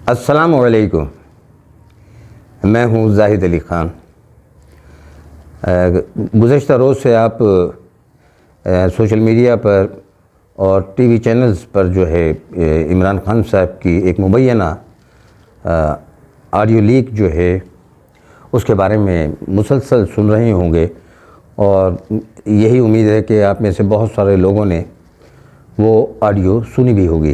السلام علیکم، میں ہوں زاہد علی خان۔ گزشتہ روز سے آپ سوشل میڈیا پر اور ٹی وی چینلز پر جو ہے عمران خان صاحب کی ایک مبینہ آڈیو لیک جو ہے اس کے بارے میں مسلسل سن رہے ہوں گے، اور یہی امید ہے کہ آپ میں سے بہت سارے لوگوں نے وہ آڈیو سنی بھی ہوگی۔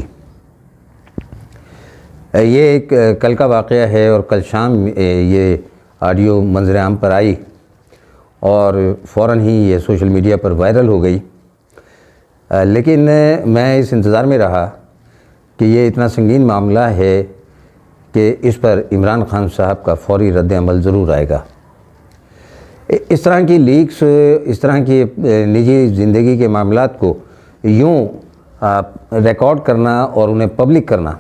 یہ ایک کل کا واقعہ ہے اور کل شام یہ آڈیو منظر عام پر آئی اور فوراً ہی یہ سوشل میڈیا پر وائرل ہو گئی، لیکن میں اس انتظار میں رہا کہ یہ اتنا سنگین معاملہ ہے کہ اس پر عمران خان صاحب کا فوری رد عمل ضرور آئے گا۔ اس طرح کی لیکس، اس طرح کی نجی زندگی کے معاملات کو یوں ریکارڈ کرنا اور انہیں پبلک کرنا،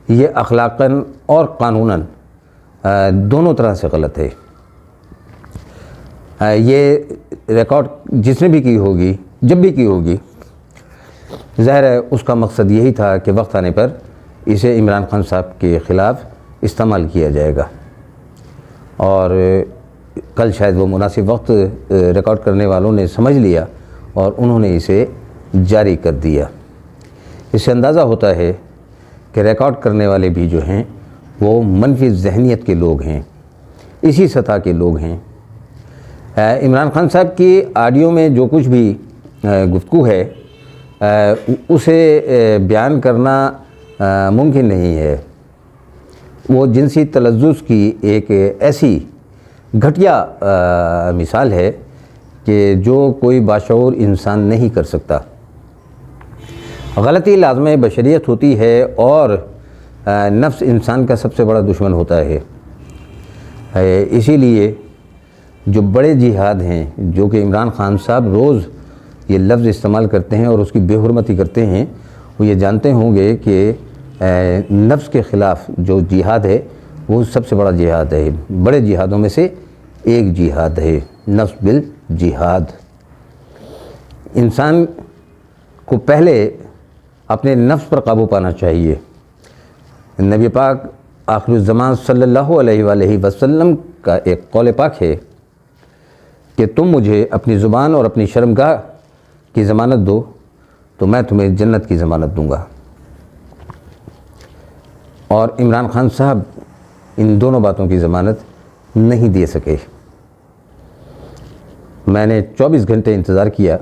یہ اخلاقاً اور قانوناً دونوں طرح سے غلط ہے۔ یہ ریکارڈ جس نے بھی کی ہوگی، جب بھی کی ہوگی، ظاہر ہے اس کا مقصد یہی تھا کہ وقت آنے پر اسے عمران خان صاحب کے خلاف استعمال کیا جائے گا، اور کل شاید وہ مناسب وقت ریکارڈ کرنے والوں نے سمجھ لیا اور انہوں نے اسے جاری کر دیا۔ اس سے اندازہ ہوتا ہے کہ ریکارڈ کرنے والے بھی جو ہیں وہ منفی ذہنیت کے لوگ ہیں، اسی سطح کے لوگ ہیں۔ عمران خان صاحب کی آڈیو میں جو کچھ بھی گفتگو ہے اسے بیان کرنا ممکن نہیں ہے۔ وہ جنسی تلذذ کی ایک ایسی گھٹیا مثال ہے کہ جو کوئی باشعور انسان نہیں کر سکتا۔ غلطی لازمہ بشریت ہوتی ہے اور نفس انسان کا سب سے بڑا دشمن ہوتا ہے۔ اسی لیے جو بڑے جہاد ہیں، جو کہ عمران خان صاحب روز یہ لفظ استعمال کرتے ہیں اور اس کی بے حرمتی کرتے ہیں، وہ یہ جانتے ہوں گے کہ نفس کے خلاف جو جہاد ہے وہ سب سے بڑا جہاد ہے، بڑے جہادوں میں سے ایک جہاد ہے، نفس بالجہاد۔ انسان کو پہلے اپنے نفس پر قابو پانا چاہیے۔ نبی پاک آخر الزمان صلی اللہ علیہ وآلہ وسلم کا ایک قول پاک ہے کہ تم مجھے اپنی زبان اور اپنی شرمگاہ کی ضمانت دو تو میں تمہیں جنت کی ضمانت دوں گا۔ اور عمران خان صاحب ان دونوں باتوں کی ضمانت نہیں دے سکے۔ میں نے 24 گھنٹے انتظار کیا،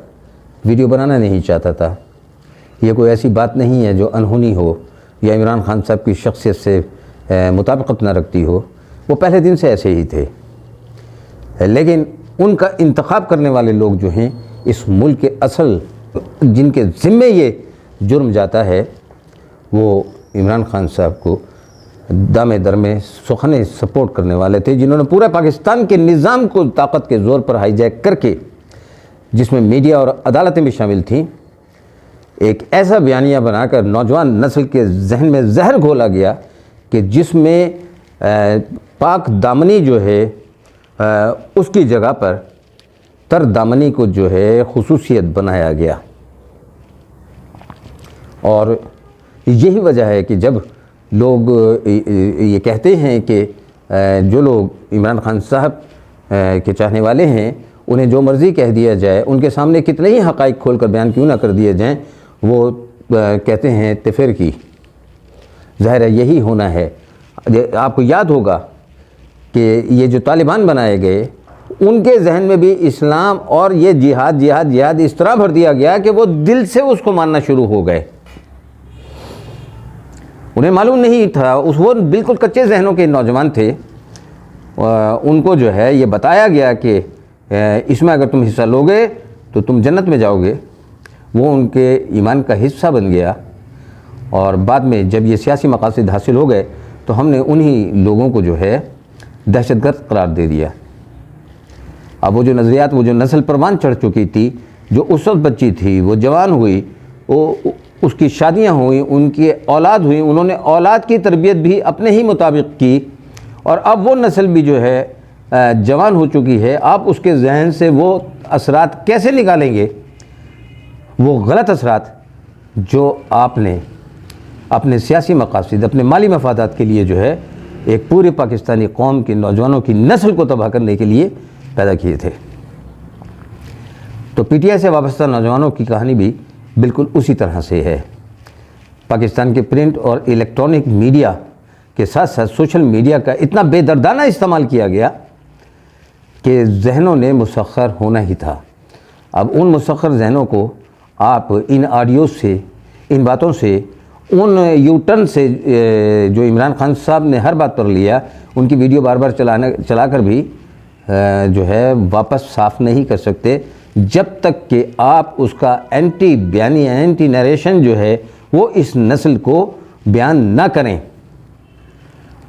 ویڈیو بنانا نہیں چاہتا تھا۔ یہ کوئی ایسی بات نہیں ہے جو انہونی ہو یا عمران خان صاحب کی شخصیت سے مطابقت نہ رکھتی ہو، وہ پہلے دن سے ایسے ہی تھے، لیکن ان کا انتخاب کرنے والے لوگ جو ہیں اس ملک کے اصل جن کے ذمے یہ جرم جاتا ہے، وہ عمران خان صاحب کو دامے در میں سخنے سپورٹ کرنے والے تھے، جنہوں نے پورے پاکستان کے نظام کو طاقت کے زور پر ہائی جیک کر کے، جس میں میڈیا اور عدالتیں بھی شامل تھیں، ایک ایسا بیانیہ بنا کر نوجوان نسل کے ذہن میں زہر گھولا گیا کہ جس میں پاک دامنی جو ہے اس کی جگہ پر تر دامنی کو جو ہے خصوصیت بنایا گیا۔ اور یہی وجہ ہے کہ جب لوگ یہ کہتے ہیں کہ جو لوگ عمران خان صاحب کے چاہنے والے ہیں انہیں جو مرضی کہہ دیا جائے، ان کے سامنے کتنے ہی حقائق کھول کر بیان کیوں نہ کر دیے جائیں، وہ کہتے ہیں تفر کی۔ ظاہر ہے یہی ہونا ہے۔ آپ کو یاد ہوگا کہ یہ جو طالبان بنائے گئے، ان کے ذہن میں بھی اسلام اور یہ جہاد جہاد جہاد اس طرح بھر دیا گیا کہ وہ دل سے اس کو ماننا شروع ہو گئے۔ انہیں معلوم نہیں تھا، وہ بالکل کچے ذہنوں کے نوجوان تھے، ان کو جو ہے یہ بتایا گیا کہ اس میں اگر تم حصہ لوگے تو تم جنت میں جاؤ گے۔ وہ ان کے ایمان کا حصہ بن گیا، اور بعد میں جب یہ سیاسی مقاصد حاصل ہو گئے تو ہم نے انہی لوگوں کو جو ہے دہشت گرد قرار دے دیا۔ اب وہ جو نظریات، وہ جو نسل پروان چڑھ چکی تھی، جو اس وقت بچی تھی، وہ جوان ہوئی، وہ اس کی شادیاں ہوئیں، ان کی اولاد ہوئی، انہوں نے اولاد کی تربیت بھی اپنے ہی مطابق کی، اور اب وہ نسل بھی جو ہے جوان ہو چکی ہے۔ آپ اس کے ذہن سے وہ اثرات کیسے نکالیں گے؟ وہ غلط اثرات جو آپ نے اپنے سیاسی مقاصد، اپنے مالی مفادات کے لیے جو ہے ایک پورے پاکستانی قوم کے نوجوانوں کی نسل کو تباہ کرنے کے لیے پیدا کیے تھے۔ تو پی ٹی آئی سے وابستہ نوجوانوں کی کہانی بھی بالکل اسی طرح سے ہے۔ پاکستان کے پرنٹ اور الیکٹرانک میڈیا کے ساتھ ساتھ سوشل میڈیا کا اتنا بے دردانہ استعمال کیا گیا کہ ذہنوں نے مسخر ہونا ہی تھا۔ اب ان مسخر ذہنوں کو آپ ان آڈیوز سے، ان باتوں سے، ان یو ٹرن سے جو عمران خان صاحب نے ہر بات پر لیا، ان کی ویڈیو بار بار چلا کر بھی جو ہے واپس صاف نہیں کر سکتے، جب تک کہ آپ اس کا اینٹی بیانی، اینٹی نیریشن جو ہے وہ اس نسل کو بیان نہ کریں،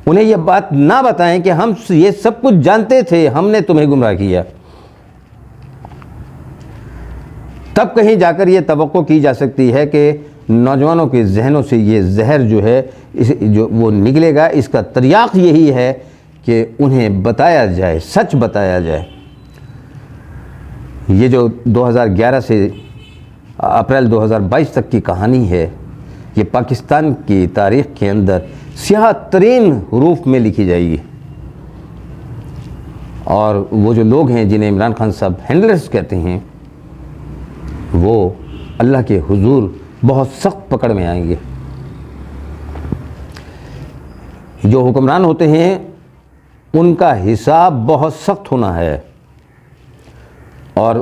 انہیں یہ بات نہ بتائیں کہ ہم یہ سب کچھ جانتے تھے، ہم نے تمہیں گمراہ کیا، تب کہیں جا کر یہ توقع کی جا سکتی ہے کہ نوجوانوں کے ذہنوں سے یہ زہر جو ہے جو وہ نکلے گا۔ اس کا تریاق یہی ہے کہ انہیں بتایا جائے، سچ بتایا جائے۔ یہ جو 2011 سے اپریل 2022 تک کی کہانی ہے، یہ پاکستان کی تاریخ کے اندر سیاہ ترین حروف میں لکھی جائے گی، اور وہ جو لوگ ہیں جنہیں عمران خان صاحب ہینڈلرز کہتے ہیں، وہ اللہ کے حضور بہت سخت پکڑ میں آئیں گے۔ جو حکمران ہوتے ہیں ان کا حساب بہت سخت ہونا ہے، اور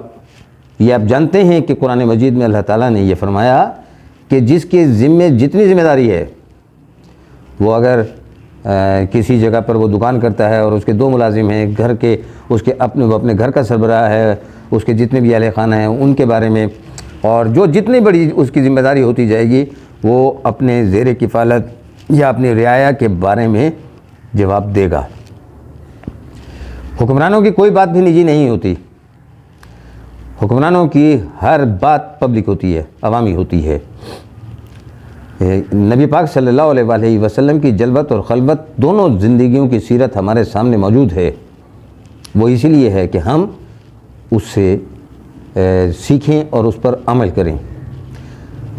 یہ آپ جانتے ہیں کہ قرآن مجید میں اللہ تعالیٰ نے یہ فرمایا کہ جس کے ذمے جتنی ذمہ داری ہے، وہ اگر کسی جگہ پر وہ دکان کرتا ہے اور اس کے 2 ملازم ہیں، گھر کے وہ اپنے گھر کا سربراہ ہے، اس کے جتنے بھی اہل خانہ ہیں ان کے بارے میں، اور جو جتنی بڑی اس کی ذمہ داری ہوتی جائے گی، وہ اپنے زیر کفالت یا اپنی رعایا کے بارے میں جواب دے گا۔ حکمرانوں کی کوئی بات بھی نجی نہیں ہوتی، حکمرانوں کی ہر بات پبلک ہوتی ہے، عوامی ہوتی ہے۔ نبی پاک صلی اللہ علیہ وسلم کی جلوت اور خلوت دونوں زندگیوں کی سیرت ہمارے سامنے موجود ہے۔ وہ اسی لیے ہے کہ ہم اس سے سیکھیں اور اس پر عمل کریں۔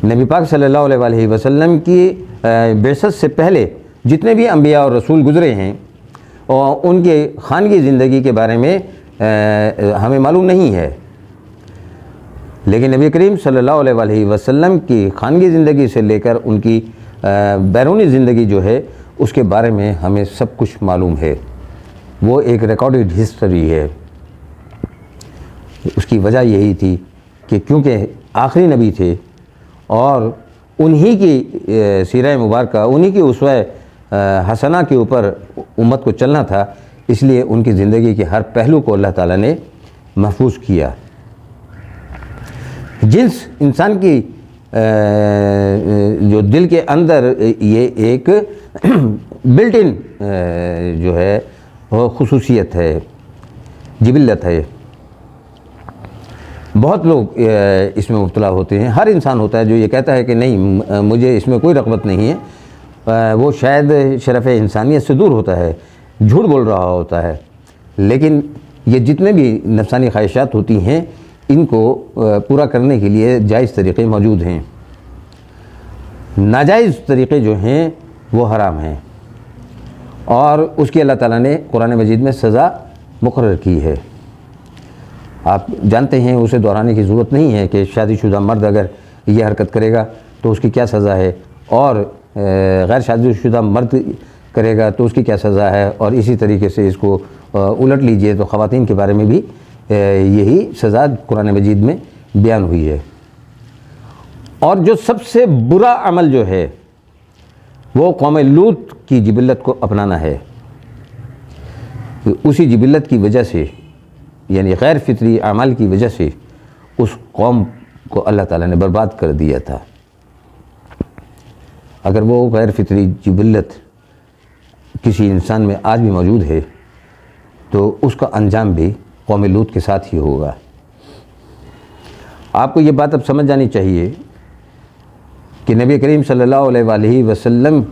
نبی پاک صلی اللہ علیہ وسلم کی بعثت سے پہلے جتنے بھی انبیاء اور رسول گزرے ہیں، اور ان کے خانگی زندگی کے بارے میں ہمیں معلوم نہیں ہے، لیکن نبی کریم صلی اللہ علیہ وسلم کی خانگی زندگی سے لے کر ان کی بیرونی زندگی جو ہے اس کے بارے میں ہمیں سب کچھ معلوم ہے۔ وہ ایک ریکارڈڈ ہسٹری ہے۔ اس کی وجہ یہی تھی کہ کیونکہ آخری نبی تھے اور انہی کی سیرہ مبارکہ، انہی کی اسوہ حسنہ کے اوپر امت کو چلنا تھا، اس لیے ان کی زندگی کے ہر پہلو کو اللہ تعالیٰ نے محفوظ کیا۔ جنس انسان کی جو دل کے اندر یہ ایک بلٹ ان جو ہے خصوصیت ہے، جبلت ہے۔ بہت لوگ اس میں مبتلا ہوتے ہیں، ہر انسان ہوتا ہے جو یہ کہتا ہے کہ نہیں مجھے اس میں کوئی رغبت نہیں ہے، وہ شاید شرف انسانیت سے دور ہوتا ہے، جھوٹ بول رہا ہوتا ہے۔ لیکن یہ جتنے بھی نفسانی خواہشات ہوتی ہیں، ان کو پورا کرنے کے لیے جائز طریقے موجود ہیں، ناجائز طریقے جو ہیں وہ حرام ہیں، اور اس کی اللہ تعالیٰ نے قرآن مجید میں سزا مقرر کی ہے۔ آپ جانتے ہیں، اسے دہرانے کی ضرورت نہیں ہے کہ شادی شدہ مرد اگر یہ حرکت کرے گا تو اس کی کیا سزا ہے، اور غیر شادی شدہ مرد کرے گا تو اس کی کیا سزا ہے، اور اسی طریقے سے اس کو الٹ لیجئے تو خواتین کے بارے میں بھی یہی سزا قرآن مجید میں بیان ہوئی ہے۔ اور جو سب سے برا عمل جو ہے وہ قوم لوط کی جبلت کو اپنانا ہے۔ اسی جبلت کی وجہ سے، یعنی غیر فطری اعمال کی وجہ سے اس قوم کو اللہ تعالیٰ نے برباد کر دیا تھا۔ اگر وہ غیر فطری جبلت کسی انسان میں آج بھی موجود ہے تو اس کا انجام بھی قوم لوط کے ساتھ ہی ہوگا۔ آپ کو یہ بات اب سمجھ جانی چاہیے کہ نبی کریم صلی اللہ علیہ وسلم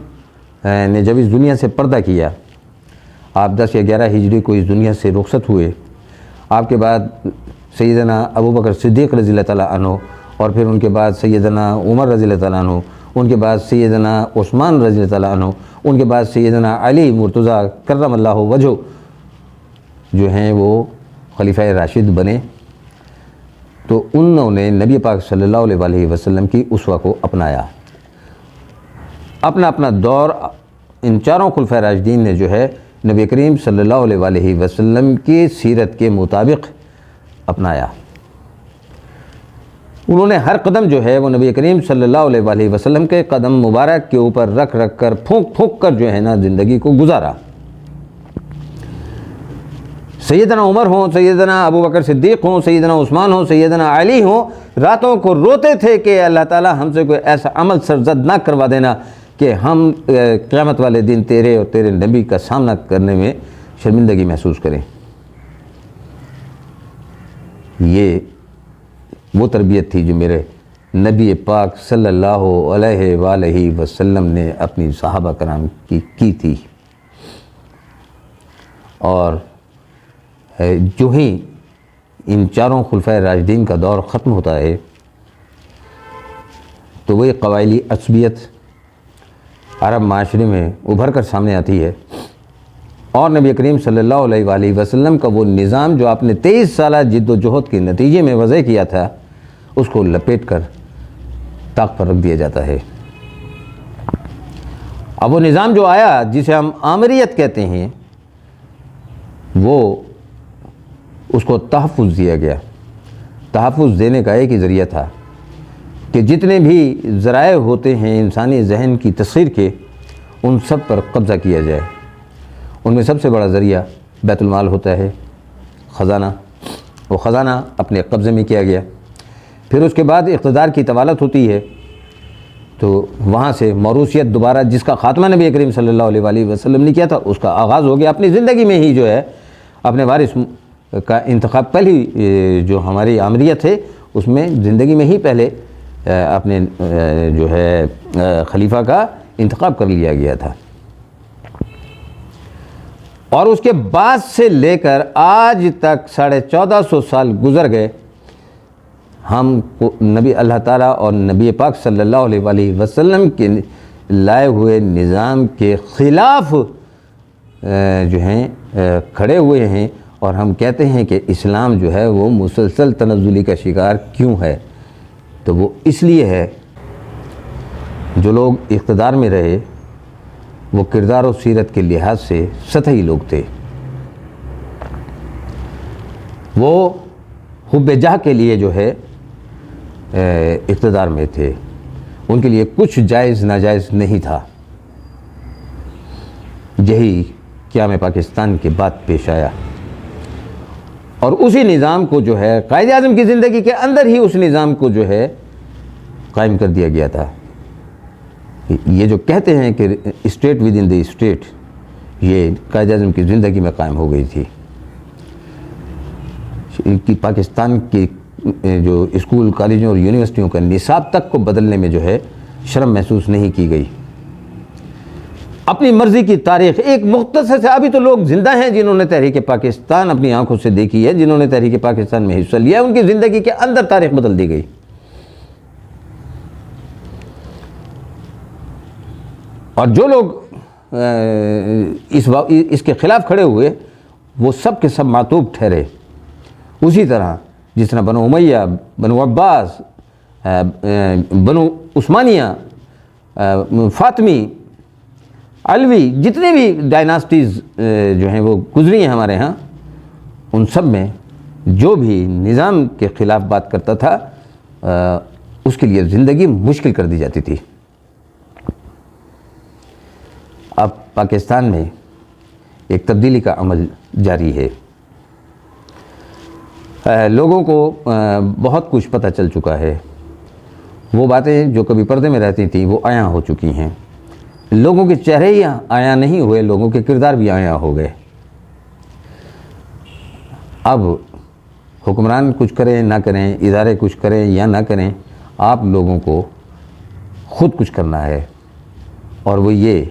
نے جب اس دنیا سے پردہ کیا، آپ 10 یا 11 ہجری کو اس دنیا سے رخصت ہوئے، آپ کے بعد سیدنا ابو بکر صدیق رضی اللہ تعالیٰ عنہ، اور پھر ان کے بعد سیدنا عمر رضی اللہ تعالیٰ عنہ، ان کے بعد سیدنا عثمان رضی اللہ عنہ، ان کے بعد سیدنا علی مرتضیٰ کرم اللہ وجہہ جو ہیں وہ خلیفہ راشد بنے، تو انہوں نے نبی پاک صلی اللہ علیہ وسلم کی اسوہ کو اپنایا۔ اپنا دور ان چاروں خلفۂ راشدین نے جو ہے نبی کریم صلی اللہ علیہ وسلم کی سیرت کے مطابق اپنایا۔ انہوں نے ہر قدم جو ہے وہ نبی کریم صلی اللہ علیہ وسلم کے قدم مبارک کے اوپر رکھ کر پھونک کر جو ہے نا زندگی کو گزارا۔ سیدنا عمر ہوں، سیدنا ابو بکر صدیق ہوں، سیدنا عثمان ہوں، سیدنا علی ہوں، راتوں کو روتے تھے کہ اللہ تعالی ہم سے کوئی ایسا عمل سرزد نہ کروا دینا کہ ہم قیامت والے دن تیرے اور تیرے نبی کا سامنا کرنے میں شرمندگی محسوس کریں۔ یہ وہ تربیت تھی جو میرے نبی پاک صلی اللہ علیہ وآلہ وسلم نے اپنی صحابہ کرام کی تھی۔ اور جو ہی ان چاروں خلفۂ راشدین کا دور ختم ہوتا ہے تو وہ ایک قبائلی عصبیت عرب معاشرے میں ابھر کر سامنے آتی ہے، اور نبی کریم صلی اللہ علیہ وآلہ وسلم کا وہ نظام جو آپ نے 23 سالہ جد و جہد کے نتیجے میں وضع کیا تھا، اس کو لپیٹ کر طاق پر رکھ دیا جاتا ہے۔ اب وہ نظام جو آیا جسے ہم آمریت کہتے ہیں، وہ اس کو تحفظ دیا گیا۔ تحفظ دینے کا ایک ہی ذریعہ تھا کہ جتنے بھی ذرائع ہوتے ہیں انسانی ذہن کی تسخیر کے، ان سب پر قبضہ کیا جائے۔ ان میں سب سے بڑا ذریعہ بیت المال ہوتا ہے، خزانہ۔ وہ خزانہ اپنے قبضے میں کیا گیا۔ پھر اس کے بعد اقتدار کی طوالت ہوتی ہے، تو وہاں سے موروثیت دوبارہ جس کا خاتمہ نبی کریم صلی اللہ علیہ وسلم نے کیا تھا، اس کا آغاز ہو گیا۔ اپنی زندگی میں ہی جو ہے اپنے وارث کا انتخاب، پہلی جو ہماری آمریت ہے اس میں زندگی میں ہی پہلے اپنے جو ہے خلیفہ کا انتخاب کر لیا گیا تھا۔ اور اس کے بعد سے لے کر آج تک 1450 سال گزر گئے، ہم نبی اللہ تعالیٰ اور نبی پاک صلی اللہ علیہ وسلم کے لائے ہوئے نظام کے خلاف جو ہیں کھڑے ہوئے ہیں، اور ہم کہتے ہیں کہ اسلام جو ہے وہ مسلسل تنزلی کا شکار کیوں ہے؟ تو وہ اس لیے ہے جو لوگ اقتدار میں رہے وہ کردار و سیرت کے لحاظ سے سطحی لوگ تھے۔ وہ حب جاہ کے لیے جو ہے اقتدار میں تھے، ان کے لیے کچھ جائز ناجائز نہیں تھا۔ یہی قیام پاکستان کے بعد پیش آیا، اور اسی نظام کو جو ہے قائد اعظم کی زندگی کے اندر ہی اس نظام کو جو ہے قائم کر دیا گیا تھا۔ یہ جو کہتے ہیں کہ state with in the state, یہ قائد اعظم کی زندگی میں قائم ہو گئی تھی۔ کہ پاکستان کی جو اسکول کالجوں اور یونیورسٹیوں کا نصاب تک کو بدلنے میں جو ہے شرم محسوس نہیں کی گئی۔ اپنی مرضی کی تاریخ ایک مختصر سے، ابھی تو لوگ زندہ ہیں جنہوں نے تحریک پاکستان اپنی آنکھوں سے دیکھی ہے، جنہوں نے تحریک پاکستان میں حصہ لیا ہے، ان کی زندگی کے اندر تاریخ بدل دی گئی۔ اور جو لوگ اس کے خلاف کھڑے ہوئے وہ سب کے سب معتوب ٹھہرے، اسی طرح جس طرح بنو امیہ، بنو عباس، بنو عثمانیہ، فاطمی، علوی، جتنے بھی ڈائناسٹیز جو ہیں وہ گزری ہیں ہمارے ہاں، ان سب میں جو بھی نظام کے خلاف بات کرتا تھا اس کے لیے زندگی مشکل کر دی جاتی تھی۔ اب پاکستان میں ایک تبدیلی کا عمل جاری ہے۔ لوگوں کو بہت کچھ پتہ چل چکا ہے، وہ باتیں جو کبھی پردے میں رہتی تھیں وہ عیاں ہو چکی ہیں۔ لوگوں کے چہرے ہی عیاں نہیں ہوئے، لوگوں کے کردار بھی عیاں ہو گئے۔ اب حکمران کچھ کریں نہ کریں، ادارے کچھ کریں یا نہ کریں، آپ لوگوں کو خود کچھ کرنا ہے، اور وہ یہ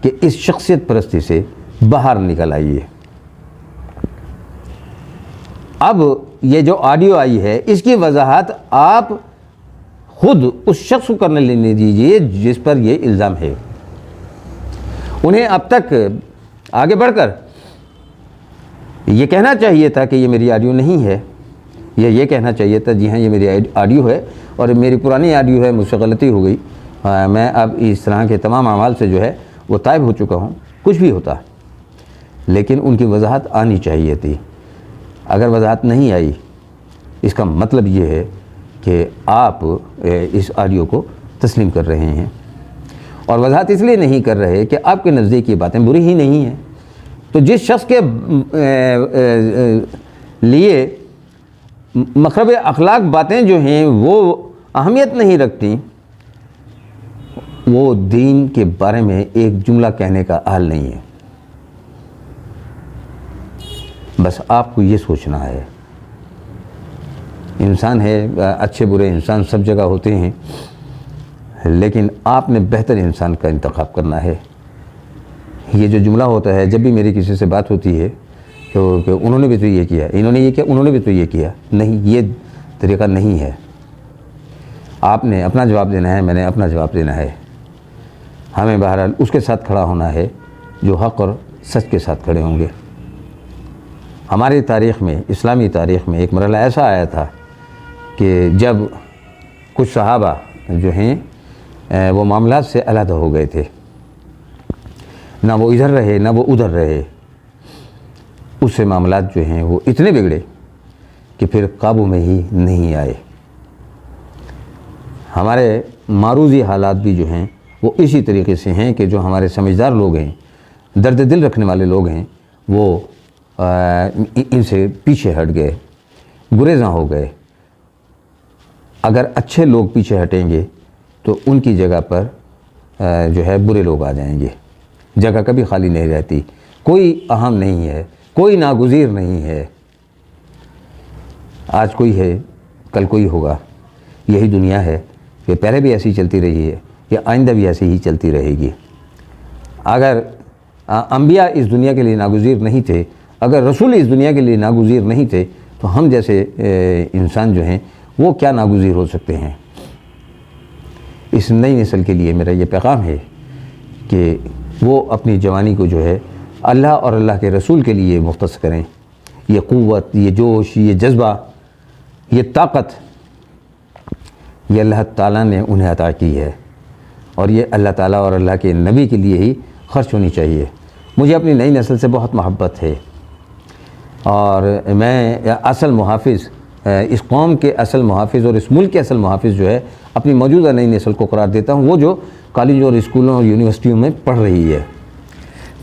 کہ اس شخصیت پرستی سے باہر نکل آئیے۔ اب یہ جو آڈیو آئی ہے اس کی وضاحت آپ خود اس شخص کو کرنے لینے دیجیے جس پر یہ الزام ہے۔ انہیں اب تک آگے بڑھ کر یہ کہنا چاہیے تھا کہ یہ میری آڈیو نہیں ہے، یا یہ کہنا چاہیے تھا جی ہاں یہ میری آڈیو ہے اور میری پرانی آڈیو ہے، مجھ سے غلطی ہو گئی، میں اب اس طرح کے تمام اعمال سے جو ہے وہ تائب ہو چکا ہوں، کچھ بھی ہوتا۔ لیکن ان کی وضاحت آنی چاہیے تھی۔ اگر وضاحت نہیں آئی، اس کا مطلب یہ ہے کہ آپ اس آڈیو کو تسلیم کر رہے ہیں، اور وضاحت اس لیے نہیں کر رہے کہ آپ کے نزدیک یہ باتیں بری ہی نہیں ہیں۔ تو جس شخص کے لیے مخرب اخلاق باتیں جو ہیں وہ اہمیت نہیں رکھتی، وہ دین کے بارے میں ایک جملہ کہنے کا اہل نہیں ہے۔ بس آپ کو یہ سوچنا ہے، انسان ہے، اچھے برے انسان سب جگہ ہوتے ہیں، لیکن آپ نے بہتر انسان کا انتخاب کرنا ہے۔ یہ جو جملہ ہوتا ہے جب بھی میری کسی سے بات ہوتی ہے تو کہ انہوں نے بھی تو یہ کیا، انہوں نے یہ کیا، انہوں نے بھی تو یہ کیا، نہیں، یہ طریقہ نہیں ہے۔ آپ نے اپنا جواب دینا ہے، میں نے اپنا جواب دینا ہے۔ ہمیں بہرحال اس کے ساتھ کھڑا ہونا ہے جو حق اور سچ کے ساتھ کھڑے ہوں گے۔ ہماری تاریخ میں، اسلامی تاریخ میں ایک مرحلہ ایسا آیا تھا کہ جب کچھ صحابہ جو ہیں وہ معاملات سے علیحدہ ہو گئے تھے، نہ وہ ادھر رہے نہ وہ ادھر رہے، اس سے معاملات جو ہیں وہ اتنے بگڑے کہ پھر قابو میں ہی نہیں آئے۔ ہمارے معروضی حالات بھی جو ہیں وہ اسی طریقے سے ہیں کہ جو ہمارے سمجھدار لوگ ہیں، درد دل رکھنے والے لوگ ہیں، وہ ان سے پیچھے ہٹ گئے، گریزاں ہو گئے۔ اگر اچھے لوگ پیچھے ہٹیں گے تو ان کی جگہ پر جو ہے برے لوگ آ جائیں گے۔ جگہ کبھی خالی نہیں رہتی، کوئی اہم نہیں ہے، کوئی ناگزیر نہیں ہے۔ آج کوئی ہے، کل کوئی ہوگا، یہی دنیا ہے، یہ پہلے بھی ایسی چلتی رہی ہے، یہ آئندہ بھی ایسی ہی چلتی رہے گی۔ اگر انبیاء اس دنیا کے لیے ناگزیر نہیں تھے، اگر رسول اس دنیا کے لیے ناگزیر نہیں تھے، تو ہم جیسے انسان جو ہیں وہ کیا ناگزیر ہو سکتے ہیں۔ اس نئی نسل کے لیے میرا یہ پیغام ہے کہ وہ اپنی جوانی کو جو ہے اللہ اور اللہ کے رسول کے لیے مختص کریں۔ یہ قوت، یہ جوش، یہ جذبہ، یہ طاقت، یہ اللہ تعالیٰ نے انہیں عطا کی ہے، اور یہ اللہ تعالیٰ اور اللہ کے نبی کے لیے ہی خرچ ہونی چاہیے۔ مجھے اپنی نئی نسل سے بہت محبت ہے، اور میں اصل محافظ، اس قوم کے اصل محافظ اور اس ملک کے اصل محافظ جو ہے اپنی موجودہ نئی نسل کو قرار دیتا ہوں، وہ جو کالج اور اسکولوں اور یونیورسٹیوں میں پڑھ رہی ہے۔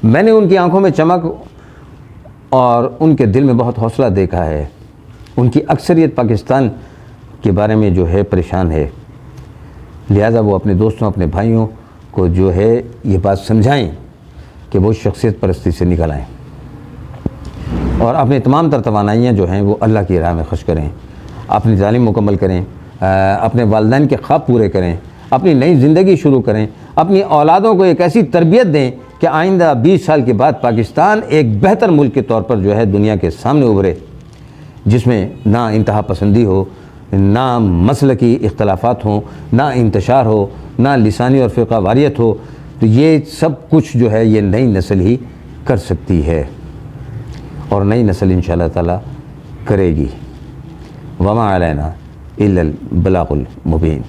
میں نے ان کی آنکھوں میں چمک اور ان کے دل میں بہت حوصلہ دیکھا ہے۔ ان کی اکثریت پاکستان کے بارے میں جو ہے پریشان ہے، لہٰذا وہ اپنے دوستوں، اپنے بھائیوں کو جو ہے یہ بات سمجھائیں کہ وہ شخصیت پرستی سے نکل آئیں اور اپنے تمام تر توانائیاں جو ہیں وہ اللہ کی راہ میں خرچ کریں، اپنی تعلیم مکمل کریں، اپنے والدین کے خواب پورے کریں، اپنی نئی زندگی شروع کریں، اپنی اولادوں کو ایک ایسی تربیت دیں کہ آئندہ 20 سال کے بعد پاکستان ایک بہتر ملک کے طور پر جو ہے دنیا کے سامنے ابھرے، جس میں نہ انتہا پسندی ہو، نہ مسلکی اختلافات ہوں، نہ انتشار ہو، نہ لسانی اور فرقہ واریت ہو۔ تو یہ سب کچھ جو ہے یہ نئی نسل ہی کر سکتی ہے، اور نئی نسل انشاءاللہ تعالی کرے گی۔ وما علینا الا البلاغ المبین۔